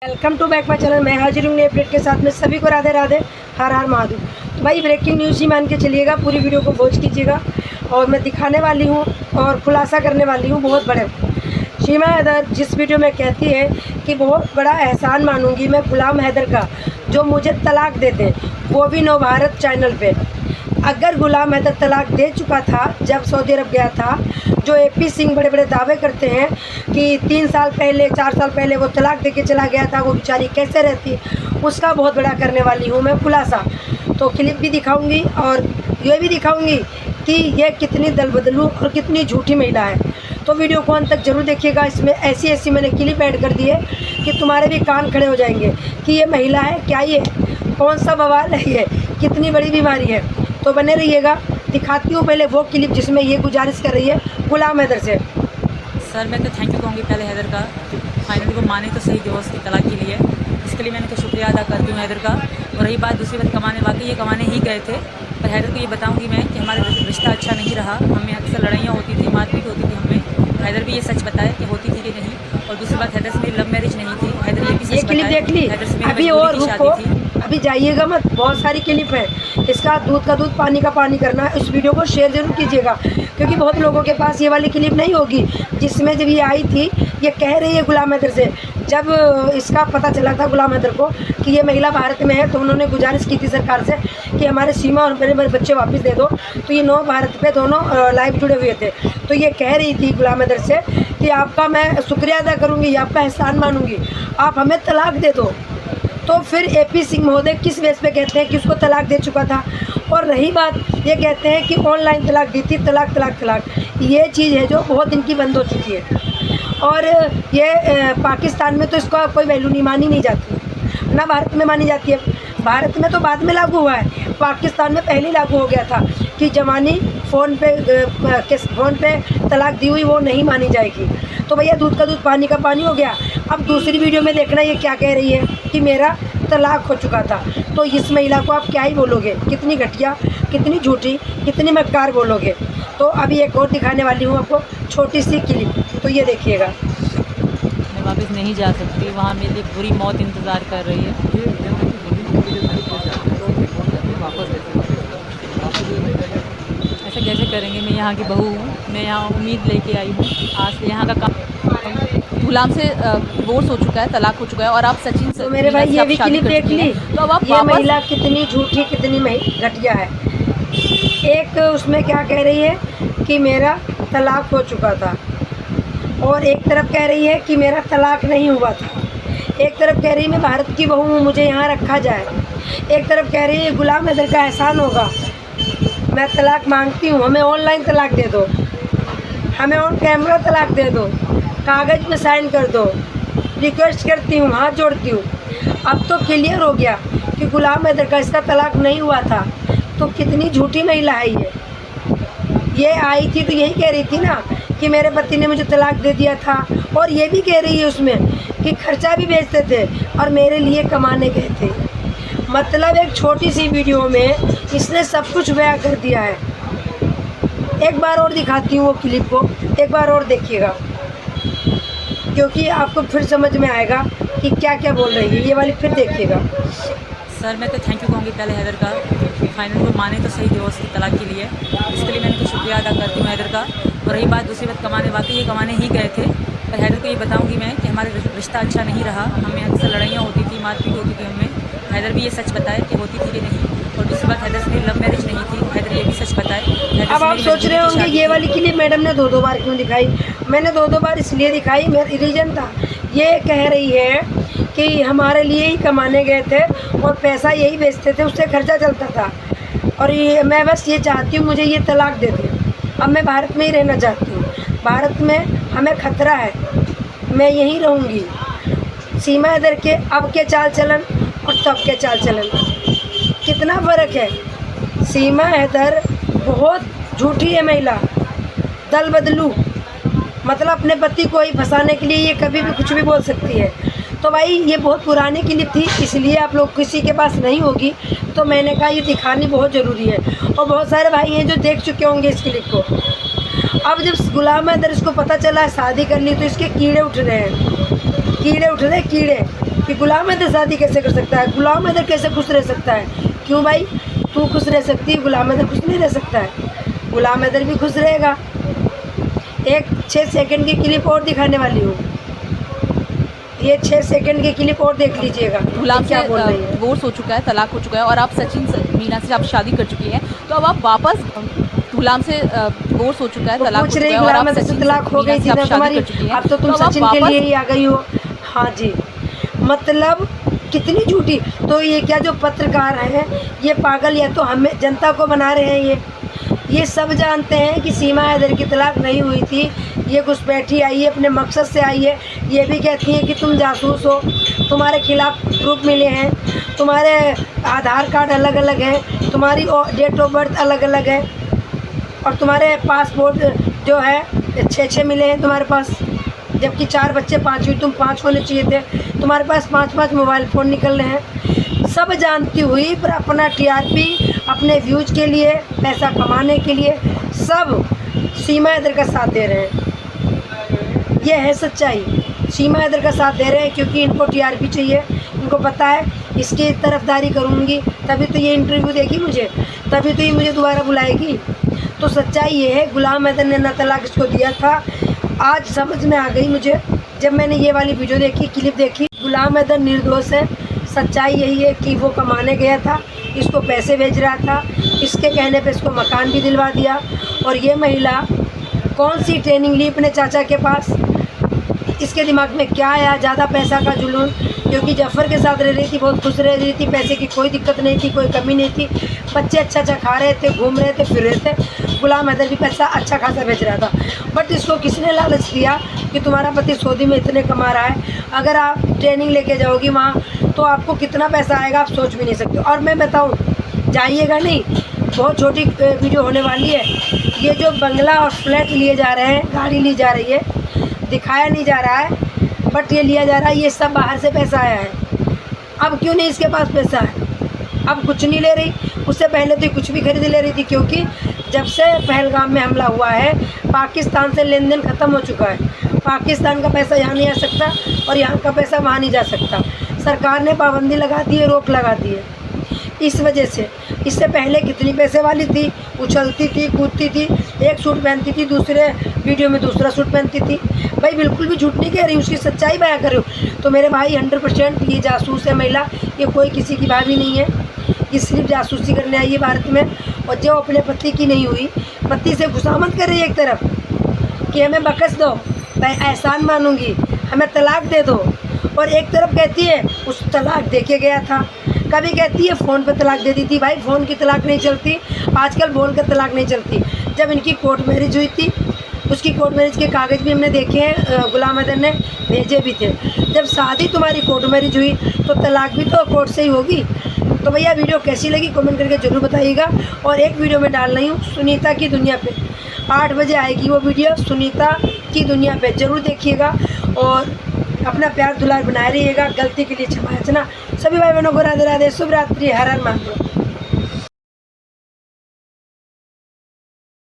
Welcome to back my channel. मैं हाजिर हूँ नए अपडेट के साथ में। सभी को राधे राधे, हर हर महादेव। तो भाई ब्रेकिंग न्यूज़ ही मान के चलिएगा, पूरी वीडियो को वॉच कीजिएगा और मैं दिखाने वाली हूँ और खुलासा करने वाली हूँ बहुत बड़े। सीमा हैदर जिस वीडियो में कहती है कि बहुत बड़ा एहसान मानूंगी मैं गुलाम हैदर का जो मुझे तलाक देते, वो भी नव भारत चैनल पे। अगर गुलाम हैदर तलाक दे चुका था जब सऊदी अरब गया था, जो एपी सिंह बड़े बड़े दावे करते हैं कि 3 साल पहले 4 साल पहले वो तलाक दे के चला गया था, वो बेचारी कैसे रहती, उसका बहुत बड़ा करने वाली हूँ मैं खुलासा। तो क्लिप भी दिखाऊंगी और ये भी दिखाऊंगी कि ये कितनी दलबदलू और कितनी झूठी महिला है। तो वीडियो को अंत तक जरूर देखिएगा। इसमें ऐसी ऐसी मैंने क्लिप ऐड कर दी है कि तुम्हारे भी कान खड़े हो जाएंगे कि ये महिला है क्या, ये कौन सा बवाल है, ये कितनी बड़ी बीमारी है। तो बने रहिएगा। दिखाती हूँ पहले वो क्लिप जिसमें ये गुजारिश कर रही है गुलाम हैदर से। सर मैं तो थैंक यू कहूँगी पहले हैदर का, फाइनली वो माने तो सही डिवोर्स की तलाक के लिए। इसके लिए मैंने तो शुक्रिया अदा करती हूँ हैदर का। और रही बात दूसरी बात कमाने, वाकई ये कमाने ही गए थे, पर हैदर को ये बताऊँगी मैं कि हमारा रिश्ता अच्छा नहीं रहा। हमें अक्सर लड़ाइयाँ होती थी, मारपीट होती थी हमें। हैदर भी ये सच बताए कि होती थी कि नहीं। और दूसरी बात हैदर से मेरी लव मैरिज नहीं थी। हैदर ये भी सच क्लिप देख ली हैदर से मेरी अभी और मजबूरी की रुको, शादी थी। अभी जाइएगा मत, बहुत सारी क्लिप है। इसका दूध का दूध पानी का पानी करना है। इस वीडियो को शेयर जरूर कीजिएगा क्योंकि बहुत लोगों के पास ये वाली क्लिप नहीं होगी जिसमें जब ये आई थी, ये कह रही है गुलाम हैदर से। जब इसका पता चला था गुलाम हैदर को कि ये महिला भारत में है, तो उन्होंने गुजारिश की थी सरकार से कि हमारे सीमा और मेरे बच्चे वापस दे दो। तो ये नव भारत पे दोनों लाइव जुड़े हुए थे। तो ये कह रही थी गुलाम हैदर से कि आपका मैं शुक्रिया अदा करूँगी, आपका एहसान मानूंगी, आप हमें तलाक दे दो। तो फिर एपी सिंह महोदय किस बेस पे कहते हैं कि उसको तलाक दे चुका था। और रही बात, ये कहते हैं कि ऑनलाइन तलाक दी थी। तलाक तलाक तलाक ये चीज़ है जो बहुत दिन की बंद हो चुकी है। और ये पाकिस्तान में तो इसका कोई वैल्यू नहीं मानी नहीं जाती, ना भारत में मानी जाती है। भारत में तो बाद में लागू हुआ है, पाकिस्तान में पहले लागू हो गया था कि जवानी फ़ोन पे तलाक दी हुई वो नहीं मानी जाएगी। तो भैया दूध का दूध पानी का पानी हो गया। अब दूसरी वीडियो में देखना ये क्या कह रही है कि मेरा तलाक हो चुका था। तो इस महिला को आप क्या ही बोलोगे, कितनी घटिया, कितनी झूठी, कितनी मक्कार बोलोगे। तो अभी एक और दिखाने वाली हूँ आपको छोटी सी क्लिप, तो ये देखिएगा। मैं वापस नहीं जा सकती, वहाँ मेरे लिए बुरी मौत इंतज़ार कर रही है। ऐसा कैसे करेंगे, मैं यहाँ की बहू हूँ, मैं यहाँ उम्मीद लेके आई हूँ। आज से यहाँ का काम गुलाम से डिवोर्स हो चुका है, तलाक हो चुका है और आप सचिन से तो मेरे भाई ये भी क्लिप देख ली। तो अब आप ये महिला कितनी झूठी, कितनी घटिया है। एक उसमें क्या कह रही है कि मेरा तलाक हो चुका था, और एक तरफ कह रही है कि मेरा तलाक नहीं हुआ था। एक तरफ कह रही है मैं भारत की बहू हूँ, मुझे यहाँ रखा जाए। एक तरफ कह रही है गुलाम हैदर का एहसान होगा, मैं तलाक मांगती हूँ, हमें ऑनलाइन तलाक दे दो, हमें ऑन कैमरा तलाक दे दो, कागज़ में साइन कर दो, रिक्वेस्ट करती हूँ, हाथ जोड़ती हूँ। अब तो क्लियर हो गया कि गुलाम हैदर का इसका तलाक नहीं हुआ था। तो कितनी झूठी महिला है ये आई थी तो यही कह रही थी ना कि मेरे पति ने मुझे तलाक दे दिया था। और ये भी कह रही है उसमें कि खर्चा भी भेजते थे और मेरे लिए कमाने गए थे। मतलब एक छोटी सी वीडियो में इसने सब कुछ बयां कर दिया है। एक बार और दिखाती हूँ वो क्लिप को, एक बार और देखिएगा क्योंकि आपको फिर समझ में आएगा कि क्या क्या बोल रही है। ये वाली फिर देखिएगा। सर मैं तो थैंक यू कहूँगी पहले हैदर का, फाइनली वो माने तो सही डिवोर्स की तलाक के लिए। इसके लिए मैंने तो शुक्रिया अदा करती हूँ हैदर का। और रही बात दूसरी बात कमाने, वाकई ये कमाने ही गए थे, पर हैदर को ये बताऊँगी मैं कि हमारा रिश्ता अच्छा नहीं रहा। हमें अक्सर लड़ाइयाँ होती थी, मारपीट होती थी हमें। हैदर भी ये सच बताए कि होती थी कि नहीं। और दूसरी बात हैदर से मेरी लव मैरिज नहीं थी। हैदर ये भी सच बताए। अब आप सोच रहे होंगे ये वाली क्लिप मैडम ने 2-2 बार क्यों दिखाई। मैंने 2-2 बार इसलिए दिखाई, मेरा रीज़न था। ये कह रही है कि हमारे लिए ही कमाने गए थे और पैसा यही बेचते थे, उससे खर्चा चलता था। और ये मैं बस ये चाहती हूँ मुझे ये तलाक दे दे, अब मैं भारत में ही रहना चाहती हूँ। भारत में हमें खतरा है, मैं यहीं रहूँगी। सीमा हैदर के अब के चाल चलन और तब के चाल चलन कितना फ़र्क है। सीमा हैदर बहुत झूठी है महिला, दल बदलू, मतलब अपने पति को ही फंसाने के लिए ये कभी भी कुछ भी बोल सकती है। तो भाई ये बहुत पुरानी क्लिप थी, इसलिए आप लोग किसी के पास नहीं होगी तो मैंने कहा ये दिखानी बहुत ज़रूरी है। और बहुत सारे भाई हैं जो देख चुके होंगे इस क्लिप को। अब जब गुलाम हैदर इसको पता चला शादी कर ली तो इसके कीड़े उठ रहे हैं, कीड़े उठ रहे, कीड़े। कि गुलाम हैदर शादी कैसे कर सकता है, गुलाम हैदर कैसे खुश रह सकता है। क्यों भाई, तू खुश रह सकती है, गुलाम हैदर खुश नहीं रह सकता है। गुलाम हैदर भी खुश रहेगा। एक 6 सेकंड की क्लिप और दिखाने वाली हूँ, ये 6 सेकंड की क्लिप और देख लीजिएगा। गुलाम क्या से बोल रही है। डिवोर्स हो चुका है, तलाक हो चुका है, और आप सचिन मीना से आप शादी कर चुकी हैं, तो अब आप वापस गुलाम से डिवोर्स हो चुका है, वो तलाक हो पूछ चुका रही है, और गुलाम आप हैदर से सचिन तलाक हो मीना गई से थी आप ना शादी तुम्हारी, कर चुकी हैं, अब तो तुम अब आप सचिन के वापस लिए ही आ गई हो। हाँ जी, मतलब कितनी झूठी। तो ये क्या जो पत्रकार हैं ये पागल, या तो हमें जनता को बना रहे हैं। ये सब जानते हैं कि सीमा हैदर की तलाक नहीं हुई थी, ये घुसपैठी आई है, अपने मकसद से आई है। ये भी कहती हैं कि तुम जासूस हो, तुम्हारे खिलाफ प्रूफ मिले हैं, तुम्हारे आधार कार्ड अलग अलग हैं, तुम्हारी डेट ऑफ बर्थ अलग अलग है, और तुम्हारे पासपोर्ट जो है 6 मिले हैं तुम्हारे पास, जबकि 4 बच्चे 5 हुई, तुम 5 होने चाहिए थे। तुम्हारे पास 5 मोबाइल फ़ोन निकल रहे हैं। सब जानती हुई पर अपना टीआरपी, अपने व्यूज के लिए, पैसा कमाने के लिए सब सीमा हैदर का साथ दे रहे हैं। ये है सच्चाई। सीमा हैदर का साथ दे रहे हैं क्योंकि इनको टीआरपी चाहिए। इनको पता है इसकी तरफदारी करूँगी तभी तो ये इंटरव्यू देगी मुझे, तभी तो ये मुझे दोबारा बुलाएगी। तो सच्चाई ये है, गुलाम हैदर ने ना तलाक इसको दिया था। आज समझ में आ गई मुझे जब मैंने ये वाली वीडियो देखी, क्लिप देखी। गुलाम हैदर निर्दोष है। सच्चाई यही है कि वो कमाने गया था, इसको पैसे भेज रहा था, इसके कहने पे इसको मकान भी दिलवा दिया। और ये महिला कौन सी ट्रेनिंग ली अपने चाचा के पास, इसके दिमाग में क्या आया, ज़्यादा पैसा का जुनून, क्योंकि जफ़र के साथ रह रही थी, बहुत खुश रह रही थी, पैसे की कोई दिक्कत नहीं थी, कोई कमी नहीं थी, बच्चे अच्छा अच्छा खा रहे थे, घूम रहे थे, फिर रहे थे। गुलाम हैदर भी पैसा अच्छा खासा भेज रहा था, बट इसको किसने लालच दिया कि तुम्हारा पति सऊदी में इतने कमा रहा है, अगर आप ट्रेनिंग लेके जाओगी वहाँ तो आपको कितना पैसा आएगा आप सोच भी नहीं सकते। और मैं बताऊँ, जाइएगा नहीं, बहुत छोटी वीडियो होने वाली है। ये जो बंगला और फ्लैट लिए जा रहे हैं, गाड़ी ली जा रही है, दिखाया नहीं जा रहा है, बट ये लिया जा रहा है, ये सब बाहर से पैसा आया है। अब क्यों नहीं इसके पास पैसा है, अब कुछ नहीं ले रही। उससे पहले तो कुछ भी खरीद ले रही थी, क्योंकि जब से पहलगाम में हमला हुआ है पाकिस्तान से लेन देन ख़त्म हो चुका है। पाकिस्तान का पैसा यहाँ नहीं आ सकता और यहाँ का पैसा वहाँ नहीं जा सकता। सरकार ने पाबंदी लगा दी है, रोक लगा दी है इस वजह से। इससे पहले कितनी पैसे वाली थी, उछलती थी, कूदती थी, एक सूट पहनती थी, दूसरे वीडियो में दूसरा सूट पहनती थी। भाई बिल्कुल भी झूठ नहीं कह रही, उसकी सच्चाई बयां कर रही हूँ। तो मेरे भाई 100% ये जासूस है महिला, ये कोई किसी की भाभी नहीं है, ये सिर्फ जासूसी करने आई है भारत में। और जो अपने पति की नहीं हुई, पति से खुशामद कर रही है एक तरफ कि हमें बख्श दो, मैं एहसान मानूंगी, हमें तलाक दे दो, और एक तरफ कहती है उस तलाक दे के गया था। कभी कहती है फ़ोन पे तलाक दे दी थी। भाई फ़ोन की तलाक नहीं चलती, आजकल बोल कर तलाक नहीं चलती। जब इनकी कोर्ट मैरिज हुई थी, उसकी कोर्ट मैरिज के कागज़ भी हमने देखे हैं, गुलाम हैदर ने भेजे भी थे। जब शादी तुम्हारी कोर्ट मैरिज हुई तो तलाक भी तो कोर्ट से ही होगी। तो भैया वीडियो कैसी लगी कमेंट करके ज़रूर बताइएगा। और एक वीडियो में डाल रही हूँ सुनीता की दुनिया पे, 8 बजे आएगी वो वीडियो, सुनीता की दुनिया पे ज़रूर देखिएगा। और अपना प्यार दुलार बनाए रहिएगा, गलती के लिए क्षमा याचना। सभी भाई बहनों को राधे राधे, शुभ रात्रि, हर हर महादेव।